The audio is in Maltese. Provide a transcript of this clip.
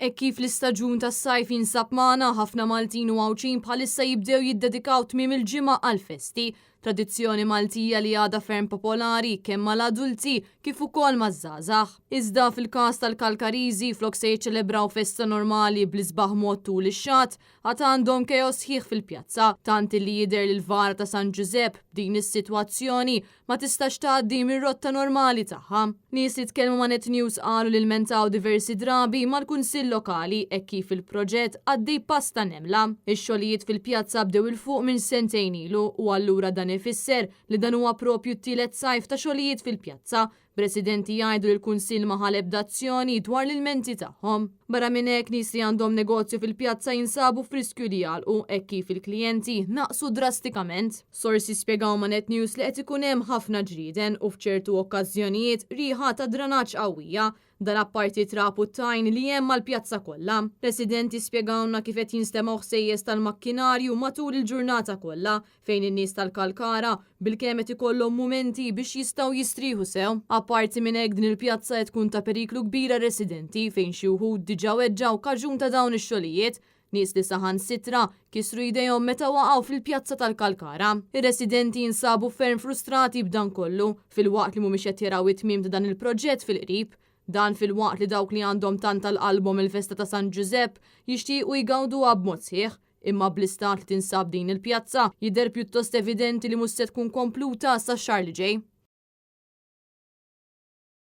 Kif l-istaġun tas-sajf jinsab magħna ħafna Maltin u Għawċin bħalissa jibdew jiddedikaw tmiem il-ġimgħa għal-festi, tradizzjoni Maltija li għadha ferm popolari kemm mal-adulti kif ukoll maż-żgħażagħ. Iżda fil-każ tal-Kalkariżi flok se jiċċelebraw festa normali bl-isbaħ mod tul ix-xatt, għad għandhom kejos sħiħ fil-pjazza, tant li jidher li l-vara ta' San Giuseppe b'din is-sitwazzjoni ma tistax tgħaddi mir-rotta normali tagħha. Nies li tkellmu ma' Net News qalu li lmentaw diversi drabi mal-Kunsill Lokali hekk kif il-proġett għaddej pasta nemla. Ix-xogħlijiet fil-pjazza bdew il-fuq minn sentejn ilu u allura dan ifisser li dan huwa propju t-tielet sajf ta' xogħlijiet fil-pjazza. Presidenti jgħidu li l-Kunsill ma ħaleb dazzjoni dwar l-ilmenti tagħhom. Barra minn hekk nies li għandhom negozju fil-pjazza jinsabu f'riskju li jgħalqu hekk kif il-klijenti naqsu drastikament. Sorsi spjegaw ma' Net News li qed ikun hemm ħafna ġrieden u f'ċertu okkażjonijiet riħa ta' dranaġġ qawwija. Dan apparti trapu tajn li hemm mal-pjazza kollha. Residenti spjegawna kif qed jinstemaw ħsejjes tal-makkinarju matul il-ġurnata kollha fejn in-nies tal-Kalkara bilkemm qed ikollhom mumenti biex jistgħu jistrieħu sew. Apparti minn hekk din il-pjazza qed tkun ta' periklu kbira residenti fejn xi wħud diġà weġġaw kaġun ta' dawn ix-xogħlijiet. Nies li saħansitra kisru jdejhom meta waqgħu fil-pjazza tal-Kalkara. Ir-residenti jinsabu ferm frustrati b'dan kollu fil-waqt li mhumiex qed jaraw it-tmiem ta' dan il-proġett fil-qrib. Dan fil-waqt li dawk li għandhom tant tal-qalbhom il-festa ta' San Giuseppe jixtiequ jgawduha b'mod sħiħ. Imma bl-istat li tinsab din il-pjazza jidher pjuttost evidenti li mhux se tkun kompluta sa' x-xahar li ġej.